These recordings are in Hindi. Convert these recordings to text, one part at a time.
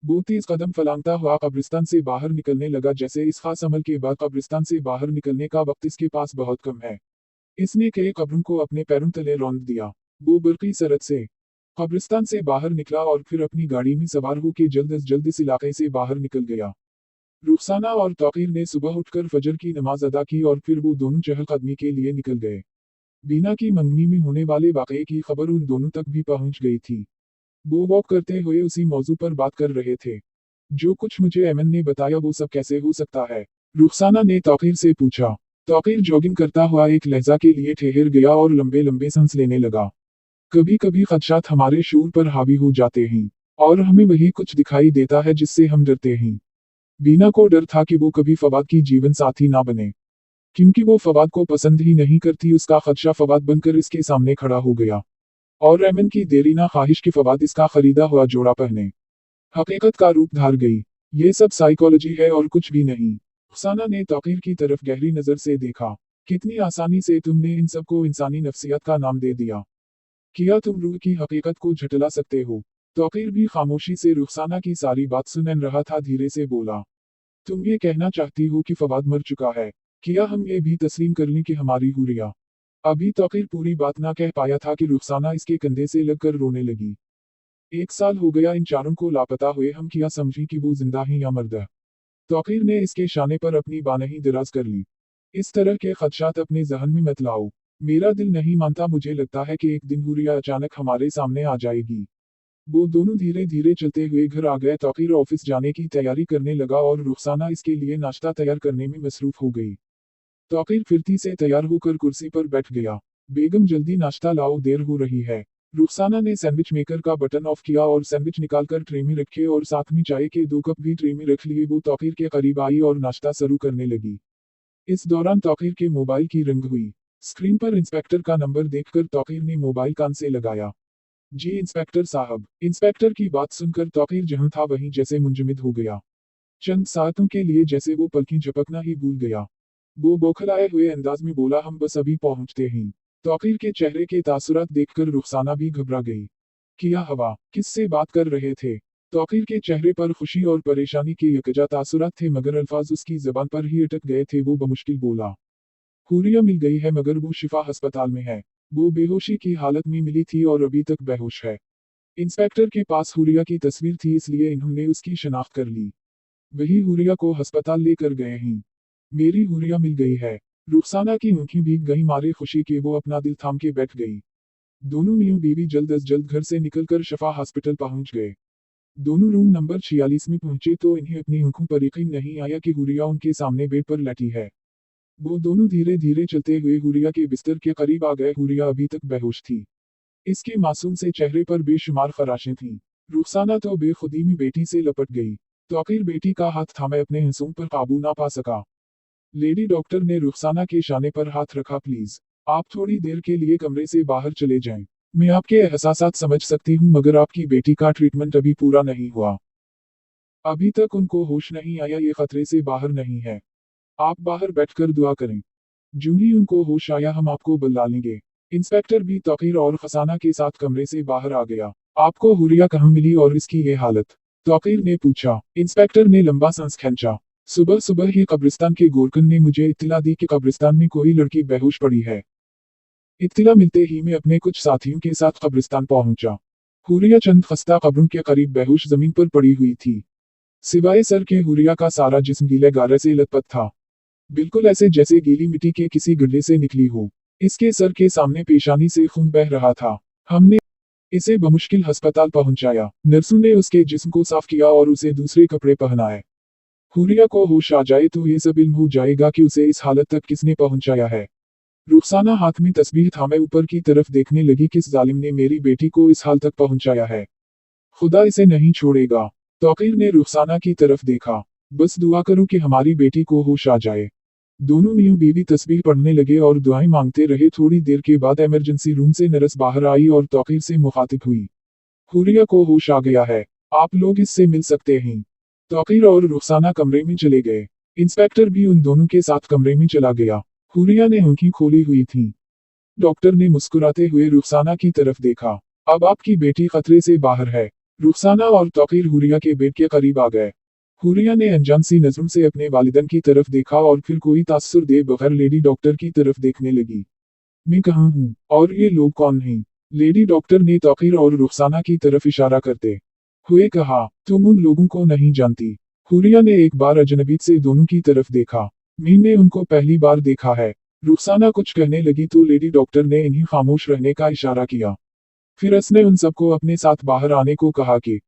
वो 30 कदम फलांगता हुआ कब्रिस्तान से बाहर निकलने लगा। जैसे इस खास अमल के बाद कब्रिस्तान से बाहर निकलने का वक्त इसके पास बहुत कम है। इसने कई कब्रों को अपने पैरों तले रौंद दिया। वो बरकी सरत से कब्रिस्तान से बाहर निकला और फिर अपनी गाड़ी में सवार होकर जल्द अज जल्द इस इलाके से बाहर निकल गया। रुखसाना और तौकीर ने सुबह उठकर फजर की नमाज अदा की और फिर वो दोनों चहलकदमी के लिए निकल गए। बीना की मंगनी में होने वाले वाकये की खबर उन दोनों तक भी पहुंच गई थी। वो वॉक करते हुए उसी मौजू पर बात कर रहे थे। जो कुछ मुझे एमन ने बताया वो सब कैसे हो सकता है? रुखसाना ने तौकीर से पूछा। तौकीर जॉगिंग करता हुआ एक लहजा के लिए ठहर गया और लंबे लंबे सांस लेने लगा। कभी कभी खदशात हमारे शूर पर हावी हो जाते हैं और हमें वही कुछ दिखाई देता है जिससे हम डरते हैं। बीना को डर था कि वो कभी फवाद की जीवन साथी ना बने, क्योंकि वो फवाद को पसंद ही नहीं करती। उसका खदशा फवाद बनकर इसके सामने खड़ा हो गया और एमन की देरीना ख्वाहिश की फवाद इसका खरीदा हुआ जोड़ा पहने हकीकत का रूप धार गई। ये सब साइकोलॉजी है और कुछ भी नहीं। रुखसाना ने तौकीर की तरफ गहरी नजर से देखा। कितनी आसानी से तुमने इन सबको इंसानी नफ्सियत का नाम दे दिया। किया तुम रूह की हकीकत को झटला सकते हो? तौकीर भी खामोशी से रुखसाना की सारी बात सुन रहा था। धीरे से बोला, तुम ये कहना चाहती हो कि फवाद मर चुका है? किया हम ये भी तस्लीम कर लें कि हमारी हुरिया? अभी तौकीर पूरी बात ना कह पाया था कि रुखसाना इसके कंधे से लगकर रोने लगी। 1 साल हो गया इन चारों को लापता हुए। हम क्या समझी कि वो जिंदा हैं या मर्द है? तौकीर ने इसके शाने पर अपनी बानही दराज कर ली। इस तरह के खदशात अपने जहन में मत लाओ। मेरा दिल नहीं मानता। मुझे लगता है कि एक दिन हुरिया अचानक हमारे सामने आ जाएगी। वो दोनों धीरे धीरे चलते हुए घर आ गए। तौकीर ऑफिस जाने की तैयारी करने लगा और रुखसाना इसके लिए नाश्ता तैयार करने में मसरूफ हो गई। तौकीर फिरती से तैयार होकर कुर्सी पर बैठ गया। बेगम जल्दी नाश्ता लाओ, देर हो रही है। रुखसाना ने सैंडविच मेकर का बटन ऑफ किया और सैंडविच निकालकर ट्रे में रखे और साथ में चाय के 2 कप भी ट्रे में रख लिए। वो तौकीर के करीब आई और नाश्ता शुरू करने लगी। इस दौरान तौकीर के मोबाइल की रिंग हुई। स्क्रीन पर इंस्पेक्टर का नंबर देखकर तौकीर ने मोबाइल कान से लगाया। जी इंस्पेक्टर साहब। इंस्पेक्टर की बात सुनकर तौकीर जहां था वहीं जैसे मुंजमद हो गया। चंद सातों के लिए जैसे वो पलकें झपकना ही भूल गया। वो बौखलाए हुए अंदाज में बोला, हम बस अभी पहुंचते हैं। तौकीर के चेहरे के तासुरात देखकर रुखसाना भी घबरा गई। किया हवा, किससे बात कर रहे थे? तौकीर के चेहरे पर खुशी और परेशानी के यकजा तासुरात थे मगर अल्फाज उसकी जबान पर ही अटक गए थे। वो बमुश्किल बोला, हुरिया मिल गई है मगर वो शिफा अस्पताल में है। वो बेहोशी की हालत में मिली थी और अभी तक बेहोश है। इंस्पेक्टर के पास हुरिया की तस्वीर थी इसलिए इन्होंने उसकी शनाख्त कर ली। वही हुरिया को अस्पताल लेकर गए हैं। मेरी हुरिया मिल गई है। रुखसाना की आंखें भीग गई मारे खुशी के। वो अपना दिल थाम के बैठ गई। दोनों मियां बीवी जल्द अज जल्द घर से निकलकर शफा हॉस्पिटल पहुंच गए। दोनों रूम नंबर 46 में पहुंचे तो इन्हें अपनी आंखों पर यकीन नहीं आया कि हुरिया उनके सामने बेड पर लेटी है। वो दोनों धीरे धीरे चलते हुए हुरिया के बिस्तर के करीब आ गए। हुरिया अभी तक बेहोश थी। इसके मासूम से चेहरे पर बेशुमार खराशें थीं। रुखसाना तो बेखुदी में बेटी से लपट गई। तौकीर बेटी का हाथ थामे अपने हंसों पर काबू ना पा सका। लेडी डॉक्टर ने रुखसाना के शाने पर हाथ रखा। प्लीज, आप थोड़ी देर के लिए कमरे से बाहर चले जाएं। मैं आपके एहसासात समझ सकती हूँ मगर आपकी बेटी का ट्रीटमेंट अभी पूरा नहीं हुआ। अभी तक उनको होश नहीं आया। ये खतरे से बाहर नहीं है। आप बाहर बैठकर दुआ करें। जूं ही उनको होश आया हम आपको बुला लेंगे। इंस्पेक्टर भी तौकीर और खसाना के साथ कमरे से बाहर आ गया। आपको हुरिया कहाँ मिली और इसकी ये हालत? तौकीर ने पूछा। इंस्पेक्टर ने लंबा सांस खींचा। सुबह सुबह ही कब्रिस्तान के गोरकन ने मुझे इत्तला दी कि कब्रिस्तान में कोई लड़की बेहोश पड़ी है। इत्तला मिलते ही मैं अपने कुछ साथियों के साथ कब्रिस्तान पहुंचा। हुरिया चंद खस्ता कब्रों के करीब बेहोश जमीन पर पड़ी हुई थी। सिवाय सर के हुरिया का सारा जिस्म गीले गारे से लथपथ था। बिल्कुल ऐसे जैसे गीली मिट्टी के किसी गड्ढे से निकली हो। इसके सर के सामने पेशानी से खून बह रहा था। हमने इसे बमुश्किल अस्पताल पहुंचाया। नर्सों ने उसके जिस्म को साफ किया और उसे दूसरे कपड़े पहनाए। हुरिया को होश आ जाए तो ये सब इल्म हो जाएगा कि उसे इस हालत तक किसने पहुंचाया है। रुखसाना हाथ में तस्बीह थामे ऊपर की तरफ देखने लगी। किस जालिम ने मेरी बेटी को इस हाल तक पहुंचाया है? खुदा इसे नहीं छोड़ेगा। तौकीर ने रुखसाना की तरफ देखा। बस दुआ करो कि हमारी बेटी को होश आ जाए। दोनों मियां बीवी तस्बीह पढ़ने लगे और दुआएं मांगते रहे। थोड़ी देर के बाद इमरजेंसी रूम से नर्स बाहर आई और तौकीर से मुखातिब हुई। हुरिया को होश आ गया है। आप लोग इससे मिल सकते हैं। तौकीर और रुखसाना कमरे में चले गए। इंस्पेक्टर भी उन दोनों के साथ कमरे में चला गया। हुरिया ने आंखें खोली हुई थीं। डॉक्टर ने मुस्कुराते हुए रुखसाना की तरफ देखा। अब आपकी बेटी खतरे से बाहर है। रुखसाना और तौकीर हुरिया के बेड के करीब आ गए। हुरिया ने अनजान सी नज़रों से अपने वालिदैन की तरफ देखा और फिर कोई तासुर दे बगैर लेडी डॉक्टर की तरफ देखने लगी। मैं कहाँ हूँ और ये लोग कौन हैं? लेडी डॉक्टर ने तौकीर और रुखसाना की तरफ इशारा करते हुए कहा, तुम उन लोगों को नहीं जानती। हुरिया ने एक बार अजनबी से दोनों की तरफ देखा। मैंने उनको पहली बार देखा है। रुखसाना कुछ कहने लगी तो लेडी डॉक्टर ने इन्हें खामोश रहने का इशारा किया। फिर उसने उन सबको अपने साथ बाहर आने को कहा कि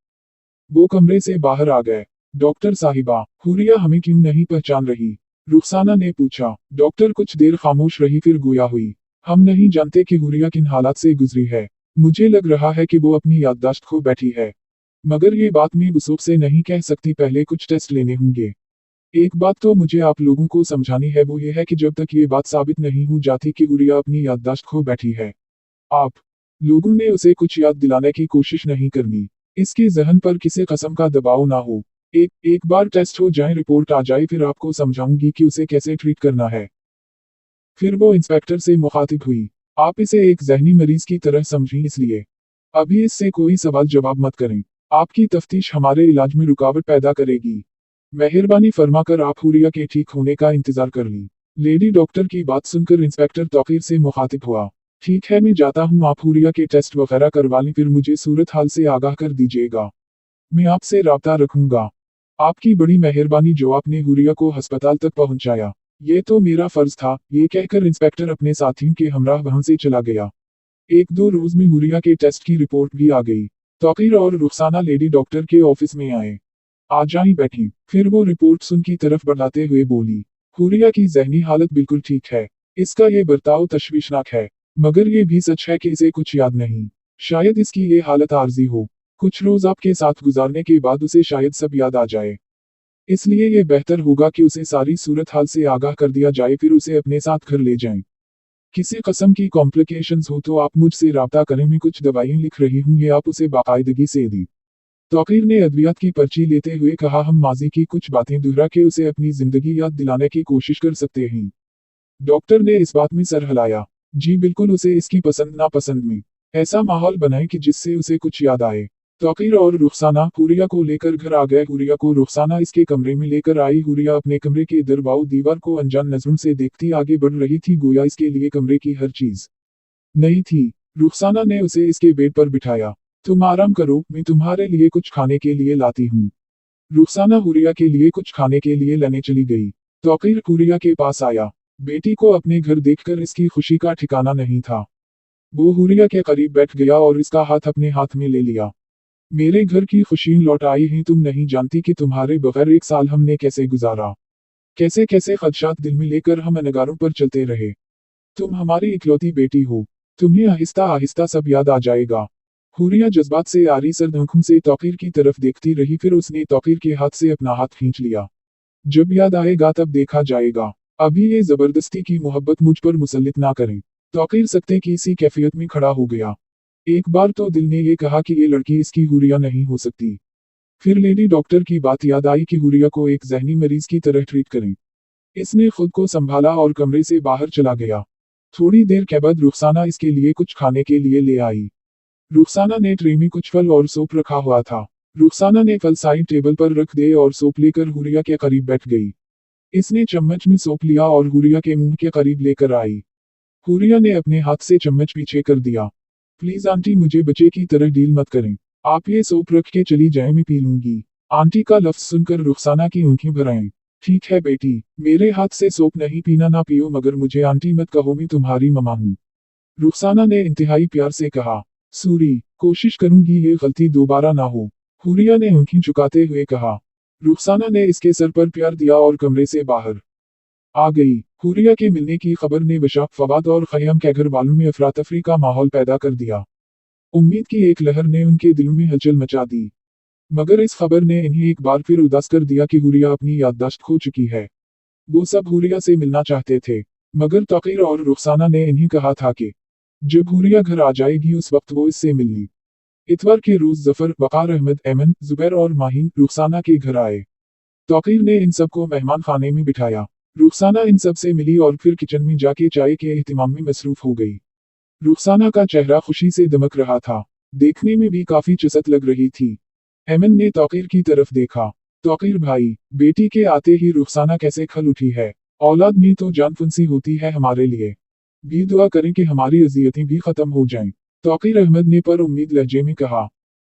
वो कमरे से बाहर आ गए। डॉक्टर साहिबा, हुरिया हमें क्यों नहीं पहचान रही? रुखसाना ने पूछा। डॉक्टर कुछ देर खामोश रही फिर गोया हुई। हम नहीं जानते कि हुरिया किन हालात से गुजरी है। मुझे लग रहा है कि वो अपनी याददाश्त खो बैठी है। मगर ये बात मैं वसूख से नहीं कह सकती, पहले कुछ टेस्ट लेने होंगे। एक बात तो मुझे आप लोगों को समझानी है, वो ये है कि जब तक ये बात साबित नहीं हो जाती कि हुरिया अपनी याददाश्त खो बैठी है, आप लोगों ने उसे कुछ याद दिलाने की कोशिश नहीं करनी। इसके जहन पर किसी कस्म का दबाव ना हो। एक बार टेस्ट हो जाए, रिपोर्ट आ जाए, फिर आपको समझाऊंगी कि उसे कैसे ट्रीट करना है। फिर वो इंस्पेक्टर से मुखातिब हुई। आप इसे एक जहनी मरीज की तरह समझें, इसलिए अभी इससे कोई सवाल जवाब मत करें। आपकी तफ्तीश हमारे इलाज में रुकावट पैदा करेगी। मेहरबानी फरमाकर आप हुरिया के ठीक होने का इंतजार कर लें। लेडी डॉक्टर की बात सुनकर इंस्पेक्टर तौकीर से मुखातिब हुआ। ठीक है, मैं जाता हूँ, आप हुरिया के टेस्ट वगैरह करवा लें, फिर मुझे सूरत हाल से आगाह कर दीजिएगा। मैं आपसे राब्ता रखूंगा। आपकी बड़ी मेहरबानी जो आपने हुरिया को अस्पताल तक पहुंचाया। ये तो मेरा फर्ज था। ये कहकर इंस्पेक्टर अपने साथियों के हमराह वहां से चला गया। एक दो रोज में हुरिया के टेस्ट की रिपोर्ट भी आ गई। तौकीर और रुखसाना लेडी डॉक्टर के ऑफिस में आए। आ जाई बैठी। फिर वो रिपोर्ट सुन की तरफ बढ़ाते हुए बोली, हुरिया की जहनी हालत बिल्कुल ठीक है। इसका ये बर्ताव तशवीशनाक है, मगर ये भी सच है कि इसे कुछ याद नहीं। शायद इसकी ये हालत आर्जी हो। कुछ रोज आपके साथ गुजारने के बाद उसे शायद सब याद आ जाए। इसलिए ये बेहतर होगा कि उसे सारी सूरत हाल से आगाह कर दिया जाए, फिर उसे अपने साथ घर ले जाएं। किसी कस्म की कॉम्प्लिकेशंस हो तो आप मुझसे राब्ता करें। मैं कुछ दवाइयां लिख रही हूँ, ये आप उसे बाकायदगी से दी। तौकीर ने अद्वियात की पर्ची लेते हुए कहा, हम माजी की कुछ बातें दोहरा के उसे अपनी जिंदगी याद दिलाने की कोशिश कर सकते हैं। डॉक्टर ने इस बात में सर हिलाया। जी बिल्कुल, उसे इसकी पसंद नापसंद में ऐसा माहौल बनाए कि जिससे उसे कुछ याद आए। तौकीर और रुखसाना हुरिया को लेकर घर आ गए। हुरिया को रुखसाना इसके कमरे में लेकर आई। हुरिया अपने कमरे के दरवाऊ दीवार को अनजान नजरों से देखती आगे बढ़ रही थी, गोया इसके लिए कमरे की हर चीज नई थी। रुखसाना ने उसे इसके बेड पर बिठाया। तुम आराम करो, मैं तुम्हारे लिए कुछ खाने के लिए लाती हूँ। रुखसाना हुरिया के लिए कुछ खाने के लिए लेने चली गई। तौकीर हुरिया के पास आया। बेटी को अपने घर देखकर इसकी खुशी का ठिकाना नहीं था। वो हुरिया के करीब बैठ गया और इसका हाथ अपने हाथ में ले लिया। मेरे घर की खुशी लौट आई है। तुम नहीं जानती कि तुम्हारे बगैर एक साल हमने कैसे गुजारा, कैसे कैसे खदशात दिल में लेकर हम अनगारों पर चलते रहे। तुम हमारी इकलौती बेटी हो। तुम्हें आहिस्ता आहिस्ता सब याद आ जाएगा। हुरिया जज्बात से आरी सर्द आंखों से तौकीर की तरफ देखती रही, फिर उसने तौकीर के हाथ से अपना हाथ खींच लिया। जब याद आएगा तब देखा जाएगा। अभी ये जबरदस्ती की मोहब्बत मुझ पर मुसल्लित ना करें। तौकीर सकते की इसी कैफियत में खड़ा हो गया। एक बार तो दिल ने ये कहा कि ये लड़की इसकी हुरिया नहीं हो सकती। फिर लेडी डॉक्टर की बात याद आई कि हुरिया को एक जहनी मरीज की तरह ट्रीट करें। इसने खुद को संभाला और कमरे से बाहर चला गया। थोड़ी देर के बाद रुखसाना इसके लिए कुछ खाने के लिए ले आई। रुखसाना ने ट्रे में कुछ फल और सूप रखा हुआ था। रुखसाना ने फल साइड टेबल पर रख दिए और सूप लेकर हुरिया के करीब बैठ गई। इसने चम्मच में सूप लिया और हुरिया के मुंह के करीब लेकर आई। हुरिया ने अपने हाथ से चम्मच पीछे कर दिया। प्लीज आंटी, मुझे बच्चे की तरह डील मत करें। आप ये सूप रख के चली जाए, मैं पी लूंगी। आंटी का लफ्ज सुनकर रुखसाना की आंखें भर आईं। ठीक है बेटी, मेरे हाथ से सूप नहीं पीना ना पियो, मगर मुझे आंटी मत कहो, मैं तुम्हारी ममा हूँ। रुखसाना ने इंतहाई प्यार से कहा। सूरी, कोशिश करूंगी ये गलती दोबारा ना हो, हुरिया ने आंखें झुकाते हुए कहा। रुखसाना ने इसके सर पर प्यार दिया और कमरे से बाहर आ गई। हुरिया के मिलने की खबर ने बशाक, फवाद और खयाम के घर वालों में अफरा तफरी का माहौल पैदा कर दिया। उम्मीद की एक लहर ने उनके दिलों में हलचल मचा दी। मगर इस खबर ने इन्हें एक बार फिर उदास कर दिया कि हुरिया अपनी याददाश्त खो चुकी है। वो सब हुरिया से मिलना चाहते थे, मगर तौकीर और रुखसाना ने इन्हें कहा था कि जब हुरिया घर आ जाएगी उस वक्त वो इससे मिलनी। इतवार के रोज जफर, वकार अहमद, ऐमन, जुबैर और माहिन रुखसाना के घर आए। तौकीर ने इन सबको मेहमान खाने में बिठाया। रुखसाना इन सब से मिली और फिर किचन में जाके चाय के एहतिमाम में मसरूफ हो गई। रुखसाना का चेहरा खुशी से दमक रहा था। देखने में भी काफी चुस्त लग रही थी। एमन ने तौकीर की तरफ देखा। तौकीर भाई, बेटी के आते ही रुखसाना कैसे खल उठी है। औलाद में तो जान फुंसी होती है हमारे लिए। भी दुआ करें कि हमारी अजियतें भी खत्म हो जाएं। तौकीर अहमद ने पर उम्मीद लहजे में कहा।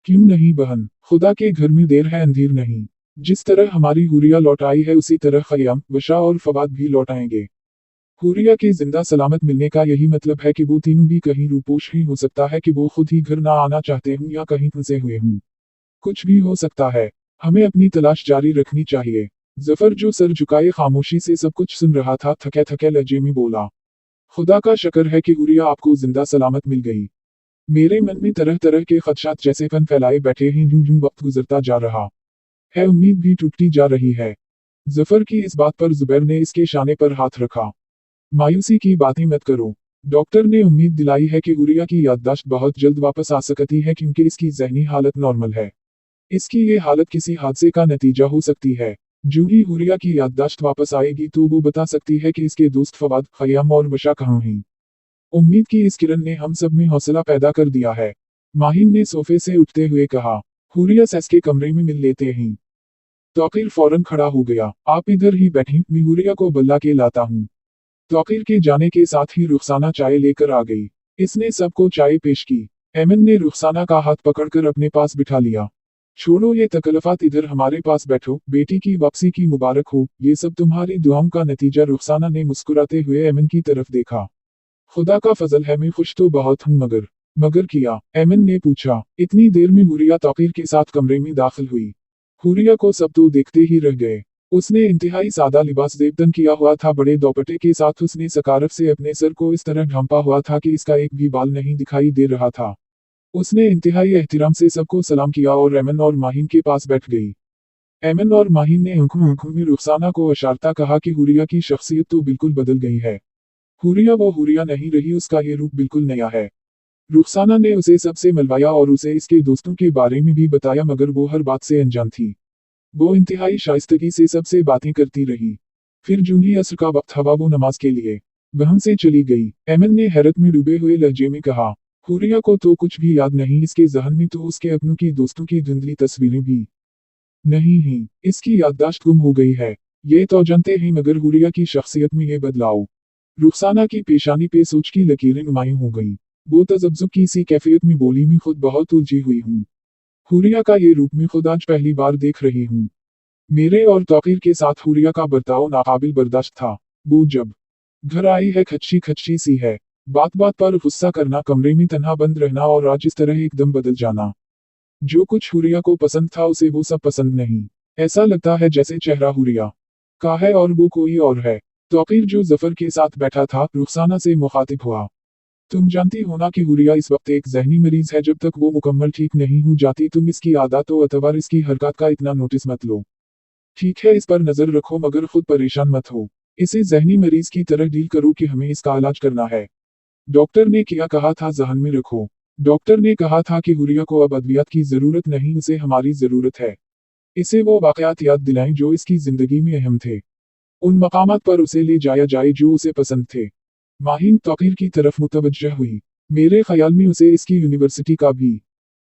क्यों नहीं बहन, खुदा के घर में देर है अंधेर नहीं। जिस तरह हमारी हुरिया लौट आई है उसी तरह खयाम, वशा और फवाद भी लौट आएंगे। हुरिया के जिंदा सलामत मिलने का यही मतलब है कि वो तीनों भी कहीं रूपोश ही हो सकता है कि वो खुद ही घर ना आना चाहते हों या कहीं फंसे हुए हों। कुछ भी हो सकता है। हमें अपनी तलाश जारी रखनी चाहिए। जफर जो सर झुकाए खामोशी से सब कुछ सुन रहा था थके थके लहजे में बोला। खुदा का शुक्र है कि हुरिया आपको जिंदा सलामत मिल गई। मेरे मन में तरह तरह के खदशात जैसे फन फैलाए बैठे हैं। यूं यूं वक्त गुजरता जा रहा है, उम्मीद भी टूटती जा रही है। जफर की इस बात पर जुबैर ने इसके शाने पर हाथ रखा। मायूसी की बातें मत करो। डॉक्टर ने उम्मीद दिलाई है कि हुरिया की याददाश्त बहुत जल्द वापस आ सकती है क्योंकि इसकी जहनी हालत नॉर्मल है। इसकी ये हालत किसी हादसे का नतीजा हो सकती है। जो ही हुरिया की याददाश्त वापस आएगी तो वो बता सकती है कि इसके दोस्त फवाद, खयाम और वशा कहाँ हैं। उम्मीद की इस किरण ने हम सब में हौसला पैदा कर दिया है। माहिम ने सोफे से उठते हुए कहा। हुरिया सेस के कमरे में मिल लेते हैं। तौकीर फौरन खड़ा हो गया। आप इधर ही बैठें, मैं हुरिया को बुला के लाता हूँ। तौकीर के जाने के साथ ही रुखसाना चाय लेकर आ गई। इसने सबको चाय पेश की। एमन ने रुखसाना का हाथ पकड़कर अपने पास बिठा लिया। छोड़ो ये तकल्लुफ़ात, इधर हमारे पास बैठो। बेटी की वापसी की मुबारक हो, ये सब तुम्हारी दुआओं का नतीजा। रुखसाना ने मुस्कुराते हुए एमन की तरफ देखा। खुदा का फजल है, मैं खुश तो बहुत हूँ मगर किया? एमन ने पूछा। इतनी देर में हुरिया तौकीर के साथ कमरे में दाखिल हुई। हुरिया को सब तो देखते ही रह गए। उसने इंतहाई सादा लिबास देवतन किया हुआ था। बड़े दोपट्टे के साथ उसने सकारफ से अपने सर को इस तरह ढांपा हुआ था कि इसका एक भी बाल नहीं दिखाई दे रहा था। उसने इंतहाई एहतिराम से सबको सलाम किया और एमन और माहिन के पास बैठ गई। एमन और माहिन ने आंखों आंखों में रुखसाना को इशारता कहा कि हुरिया की शख्सियत तो बिल्कुल बदल गई है। हुरिया वो हुरिया नहीं रही, उसका ये रूप बिल्कुल नया है। रुखसाना ने उसे सबसे मिलवाया और उसे इसके दोस्तों के बारे में भी बताया, मगर वो हर बात से अनजान थी। वो इंतहाई शाइस्तगी से सबसे बातें करती रही। फिर जूं ही असर का वक्त हुआ वो नमाज के लिए वहां से चली गई। एमन ने हैरत में डूबे हुए लहजे में कहा। हुरिया को तो कुछ भी याद नहीं, इसके जहन में तो उसके अपनों की दोस्तों की धुंधली तस्वीरें भी नहीं हैं। इसकी याददाश्त गुम हो गई है। ये तो जानते हैं, मगर हुरिया की शख्सियत में ये बदलाव। रुखसाना की पेशानी पे सोच की लकीरें नुमायां हो गईं। वो तजब्जुब की सी कैफियत में बोली, मैं खुद बहुत उलझी हुई हूँ। हुरिया का ये रूप मैं खुद आज पहली बार देख रही हूँ। मेरे और तौकीर के साथ हुरिया का बर्ताव नाकाबिल बर्दाश्त था। वो जब घर आई है खच्ची खच्ची सी है। बात बात पर गुस्सा करना, कमरे में तन्हा बंद रहना और आज इस तरह एकदम बदल जाना। जो कुछ हुरिया को पसंद था उसे वो सब पसंद नहीं। ऐसा लगता है जैसे चेहरा हुरिया का है और वो कोई और है। तौकीर जो जफर के साथ बैठा था, रुखसाना से मुखातिब हुआ। तुम जानती हो ना कि हुरिया इस वक्त एक जहनी मरीज है। जब तक वो मुकम्मल ठीक नहीं हो जाती तुम इसकी आदत व अतवार, इसकी हरकत का इतना नोटिस मत लो। ठीक है, इस पर नजर रखो मगर खुद परेशान मत हो। इसे जहनी मरीज की तरह डील करो कि हमें इसका इलाज करना है। डॉक्टर ने क्या कहा था जहन में रखो। डॉक्टर ने कहा था कि हुरिया को अब अद्वियात की जरूरत नहीं, उसे हमारी जरूरत है। इसे वो वाकयात याद दिलाएं जो इसकी जिंदगी में अहम थे। उन मकामात पर उसे ले जाया जाए जो उसे पसंद थे। माहिन तौकीर की तरफ मुतवज्जह हुई। मेरे ख्याल में उसे इसकी यूनिवर्सिटी का भी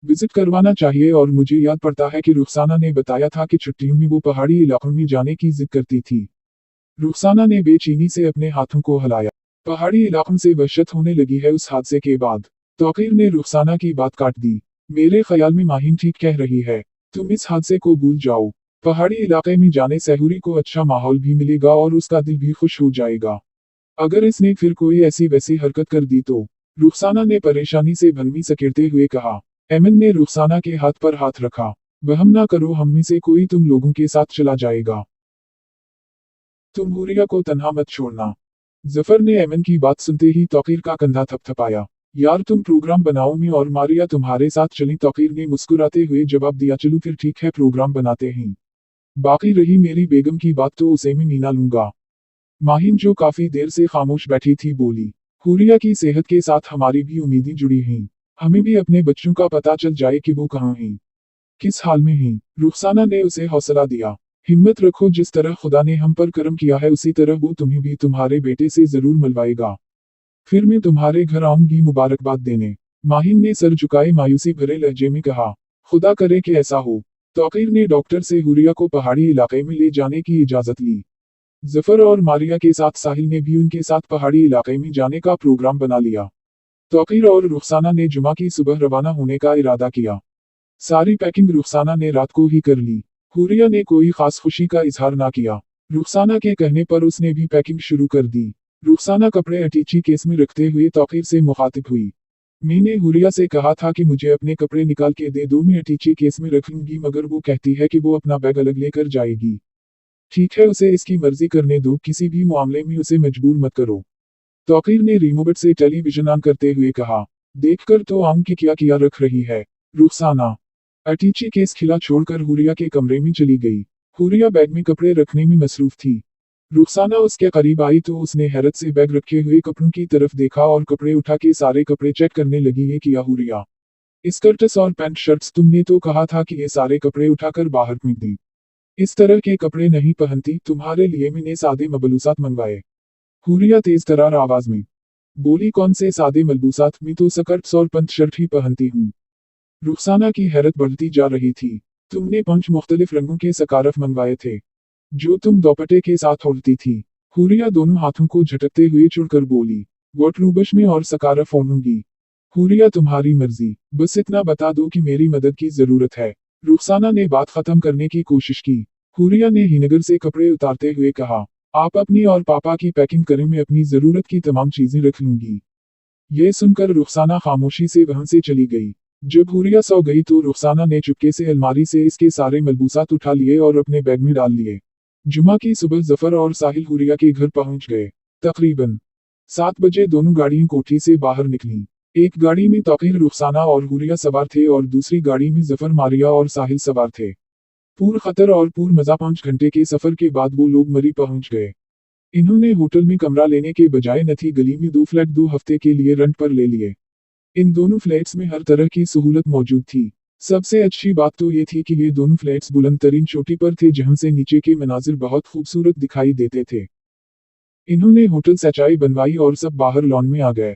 विजिट करवाना चाहिए। और मुझे याद पड़ता है कि रुखसाना ने बताया था कि छुट्टियों में वो पहाड़ी इलाकों में जाने की जिद करती थी। रुखसाना ने बेचैनी से अपने हाथों को हिलाया। पहाड़ी इलाकों से वहशत होने लगी है उस हादसे के बाद। तौकीर ने रुखसाना की बात काट दी। मेरे ख्याल में माहिन ठीक कह रही है। तुम इस हादसे को भूल जाओ। पहाड़ी इलाके में जाने से हुरी को अच्छा माहौल भी मिलेगा और उसका दिल भी खुश हो जाएगा। अगर इसने फिर कोई ऐसी वैसी हरकत कर दी तो? रुखसाना ने परेशानी से भनवी सकेरते हुए कहा। एमन ने रुखसाना के हाथ पर हाथ रखा। वहम ना करो, हम में से कोई तुम लोगों के साथ चला जाएगा। तुम हुरिया को तन्हा मत छोड़ना। जफर ने एमन की बात सुनते ही तौकीर का कंधा थपथपाया। यार तुम प्रोग्राम बनाओ, मैं और मारिया तुम्हारे साथ चली। तौकीर ने मुस्कुराते हुए जवाब दिया, चलो फिर ठीक है, प्रोग्राम बनाते हैं। बाकी रही मेरी बेगम की बात तो उसे मैं मीना लूंगा। माहिन जो काफी देर से खामोश बैठी थी बोली। हुरिया की सेहत के साथ हमारी भी उम्मीदें जुड़ी हैं। हमें भी अपने बच्चों का पता चल जाए कि वो कहाँ हैं, किस हाल में हैं। रुखसाना ने उसे हौसला दिया। हिम्मत रखो, जिस तरह खुदा ने हम पर करम किया है उसी तरह वो तुम्हें भी तुम्हारे बेटे से जरूर मिलवाएगा। फिर मैं तुम्हारे घर आऊंगी मुबारकबाद देने। माहिन ने सर झुकाए मायूसी भरे लहजे में कहा। खुदा करे कि ऐसा हो। तौकीर ने डॉक्टर से हुरिया को पहाड़ी इलाके में ले जाने की इजाज़त ली। जफर और मारिया के साथ साहिल ने भी उनके साथ पहाड़ी इलाके में जाने का प्रोग्राम बना लिया। तौकीर और रुखसाना ने जुमा की सुबह रवाना होने का इरादा किया। सारी पैकिंग रुखसाना ने रात को ही कर ली। हुरिया ने कोई खास खुशी का इजहार ना किया। रुखसाना के कहने पर उसने भी पैकिंग शुरू कर दी। रुखसाना कपड़े अटैची केस में रखते हुए तौकीर से मुखातिब हुई। मैंने हुरिया से कहा था कि मुझे अपने कपड़े निकाल के दे दो, मैं अटैची केस में रख लूंगी, मगर वो कहती है कि वो अपना बैग अलग लेकर जाएगी। ठीक है, उसे इसकी मर्जी करने दो, किसी भी मामले में उसे मजबूर मत करो। तौकीर ने रिमोट से टेलीविजन ऑन करते हुए कहा। देखकर तो आम की क्या किया रख रही है। रुखसाना अटीची केस खिला छोड़कर हुरिया के कमरे में चली गई। हुरिया बैग में कपड़े रखने में मसरूफ थी। रुखसाना उसके करीब आई तो उसने हैरत से बैग रखे हुए कपड़ों की तरफ देखा और कपड़े उठा के सारे कपड़े चेक करने लगी। ये किया हुरिया? स्कर्ट्स और पैंट शर्ट्स, तुमने तो कहा था कि ये सारे कपड़े उठाकर बाहर फेंक दी। इस तरह के कपड़े नहीं पहनती, तुम्हारे लिए मैंने सादे मलबूसात मंगवाए। हुरिया तेज तरार आवाज में बोली। कौन से सादे मलबूसात, मैं तो स्कर्ट्स और पैंट शर्ट ही पहनती हूँ। रुखसाना की हैरत बढ़ती जा रही थी। तुमने 5 मुख्तलिफ रंगों के स्कार्फ मंगवाए थे जो तुम दोपट्टे के साथ ओढ़ती थी। हुरिया दोनों हाथों को झटकते हुए चुड़कर बोली। वॉटरूबश में और स्कार्फ ओढ़ूंगी। हुरिया तुम्हारी मर्जी, बस इतना बता दो कि मेरी मदद की जरूरत है। रुखसाना ने बात खत्म करने की कोशिश की। हुरिया ने हिनगर से कपड़े उतारते हुए कहा, आप अपनी और पापा की पैकिंग करें, मैं अपनी जरूरत की तमाम चीजें रख लूंगी। यह सुनकर रुखसाना खामोशी से वहां से चली गई। जब हुरिया सो गई तो रुखसाना ने चुपके से अलमारी से इसके सारे मलबूसात उठा लिए और अपने बैग में डाल लिए। जुमा की सुबह जफर और साहिल हुरिया के घर पहुंच गए। तकरीबन 7 बजे दोनों गाड़ियां कोठी से बाहर निकली। एक गाड़ी में तौकीर, रुखसाना और हुरिया सवार थे और दूसरी गाड़ी में जफर, मारिया और साहिल सवार थे। पूर खतर और पूर मजा 5 घंटे के सफर के बाद वो लोग मरी पहुंच गए। इन्होंने होटल में कमरा लेने के बजाय नथी गली में 2 फ्लैट 2 हफ्ते के लिए रेंट पर ले लिए। इन दोनों फ्लैट्स में हर तरह की सहूलत मौजूद थी। सबसे अच्छी बात तो ये थी कि ये दोनों फ्लैट्स बुलंद तरीन चोटी पर थे, जहां से नीचे के मनाजिर बहुत खूबसूरत दिखाई देते थे। इन्होंने होटल से चाय बनवाई और सब बाहर लॉन में आ गए।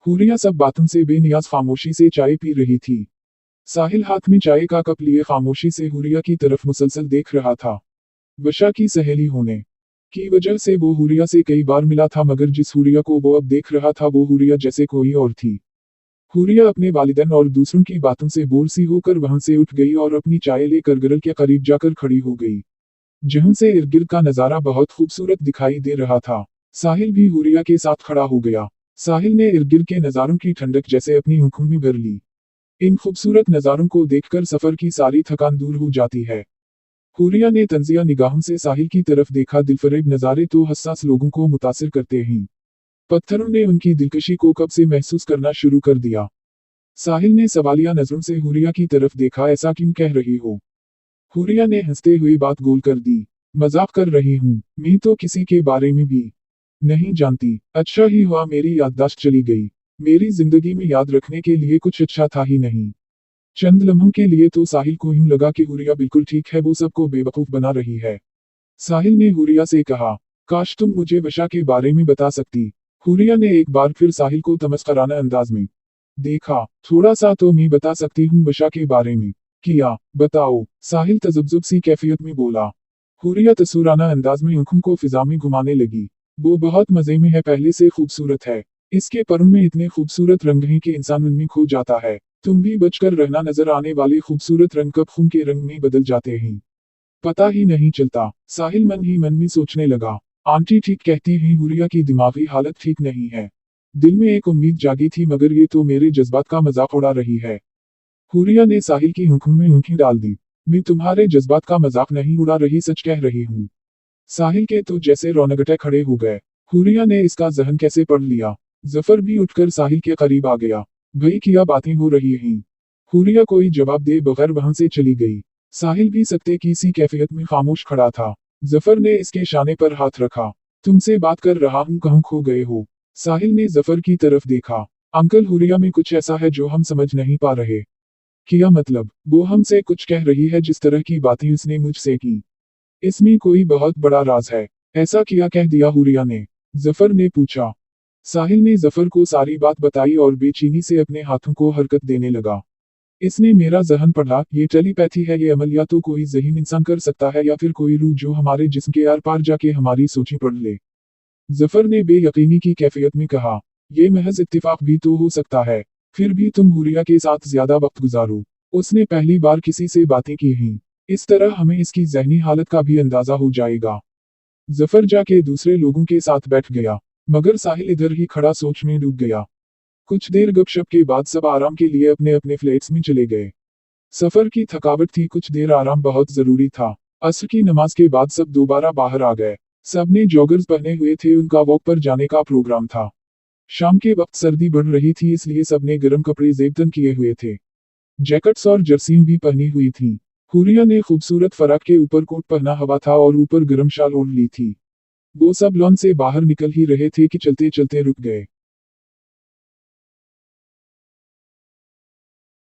हुरिया सब बातों से बेनियाज खामोशी से चाय पी रही थी। साहिल हाथ में चाय का कप लिए खामोशी से हुरिया की तरफ मुसलसल देख रहा था। बशा की सहेली होने की वजह से वो हुरिया से कई बार मिला था, मगर जिस हुरिया को वो अब देख रहा था वो हुरिया जैसे कोई और थी। हुरिया अपने वालिदैन और दूसरों की बातों से बोर सी होकर वहां से उठ गई और अपनी चाय लेकर गरल के करीब जाकर खड़ी हो गई, जहां से इर्द गिर्द का नजारा बहुत खूबसूरत दिखाई दे रहा था। साहिल भी हुरिया के साथ खड़ा हो गया। साहिल ने इर्द गिर्द के नजारों की ठंडक जैसे अपनी आंखों में भर ली। इन खूबसूरत नजारों को देखकर सफर की सारी थकान दूर हो जाती है। हुरिया ने तंजिया निगाहों से साहिल की तरफ देखा। दिलफरेब नजारे तो हसास लोगों को मुतासिर करते हैं। पत्थरों ने उनकी दिलकशी को कब से महसूस करना शुरू कर दिया। साहिल ने सवालिया नजरों से हुरिया की तरफ देखा। ऐसा क्यों कह रही हो? हुरिया ने हंसते हुए बात गोल कर दी। मजाक कर रही हूँ, मैं तो किसी के बारे में भी नहीं जानती। अच्छा ही हुआ मेरी याददाश्त चली गई। मेरी जिंदगी में याद रखने के लिए कुछ अच्छा था ही नहीं। चंद लम्हों के लिए तो साहिल को यूं लगा कि हुरिया बिल्कुल ठीक है, वो सबको बेवकूफ बना रही है। साहिल ने हुरिया से कहा, काश तुम मुझे वशा के बारे में बता सकती। हुरिया ने एक बार फिर साहिल को तमस्कराना अंदाज में देखा। थोड़ा सा तो मैं बता सकती हूँ वशा के बारे में। किया, बताओ, साहिल तजब्जुब सी कैफियत में बोला। हुरिया तसुराना अंदाज में आंखों को फिजा में घुमाने लगी। वो बहुत मजे में है, पहले से खूबसूरत है। इसके परों में इतने खूबसूरत रंग हैं कि इंसान उनमें खो जाता है। तुम भी बचकर रहना, नजर आने वाले खूबसूरत रंग कब खून के रंग में बदल जाते हैं पता ही नहीं चलता। साहिल मन ही मन में सोचने लगा। आंटी ठीक कहती हैं, हुरिया की दिमागी हालत ठीक नहीं है। दिल में एक उम्मीद जागी थी, मगर ये तो मेरे जज्बात का मजाक उड़ा रही है। हुरिया ने साहिल की आंखों में आंखें डाल दी। मैं तुम्हारे जज्बात का मजाक नहीं उड़ा रही, सच कह रही हूँ। साहिल के तो जैसे रौनगटे खड़े हो गए। हुरिया ने इसका जहन कैसे पढ़ लिया। जफर भी उठकर साहिल के करीब आ गया। भाई क्या बातें हो रही हैं? हुरिया कोई जवाब दे बगैर वहां से चली गई। साहिल भी सकते की सी कैफियत में खामोश खड़ा था। जफर ने इसके शाने पर हाथ रखा। तुमसे बात कर रहा हूँ, कहूँ खो गए हो? साहिल ने जफर की तरफ देखा। अंकल, हुरिया में कुछ ऐसा है जो हम समझ नहीं पा रहे। क्या मतलब? वो हमसे कुछ कह रही है, जिस तरह की बातें उसने मुझसे की। इसमें कोई बहुत बड़ा राज है। ऐसा क्या कह दिया हुरिया ने? जफर ने पूछा। साहिल ने जफर को सारी बात बताई और बेचैनी से अपने हाथों को हरकत देने लगा। इसने मेरा ज़हन पढ़ा, ये टेलीपैथी है, ये अमल या तो कोई ज़हीन इंसान कर सकता है या फिर कोई रूह जो हमारे जिस्म के आर पार जाके हमारी सोचें पढ़ ले। जफर ने बेयकीनी की कैफियत में कहा, ये महज इत्तिफाक भी तो हो सकता है। फिर भी तुम हुरिया के साथ ज्यादा वक्त गुजारो। उसने पहली बार किसी से बातें की हैं। इस तरह हमें इसकी ज़हनी हालत का भी अंदाजा हो जाएगा। जफर जाके दूसरे लोगों के साथ बैठ गया, मगर साहिल इधर ही खड़ा सोच में डूब गया। कुछ देर गपशप के बाद सब आराम के लिए अपने अपने फ्लैट्स में चले गए। सफर की थकावट थी, कुछ देर आराम बहुत जरूरी था। असर की नमाज के बाद सब दोबारा बाहर आ गए। सबने जॉगर्स पहने हुए थे, उनका वॉक पर जाने का प्रोग्राम था। शाम के वक्त सर्दी बढ़ रही थी, इसलिए सबने गर्म कपड़े जेबतन किए हुए थे। जैकेट्स और जर्सियां भी पहनी हुई थी। हुरिया ने खूबसूरत फराक के ऊपर कोट पहना हुआ था और ऊपर गर्म शाल ओढ़ ली थी। वो सब लॉन से बाहर निकल ही रहे थे कि चलते चलते रुक गए।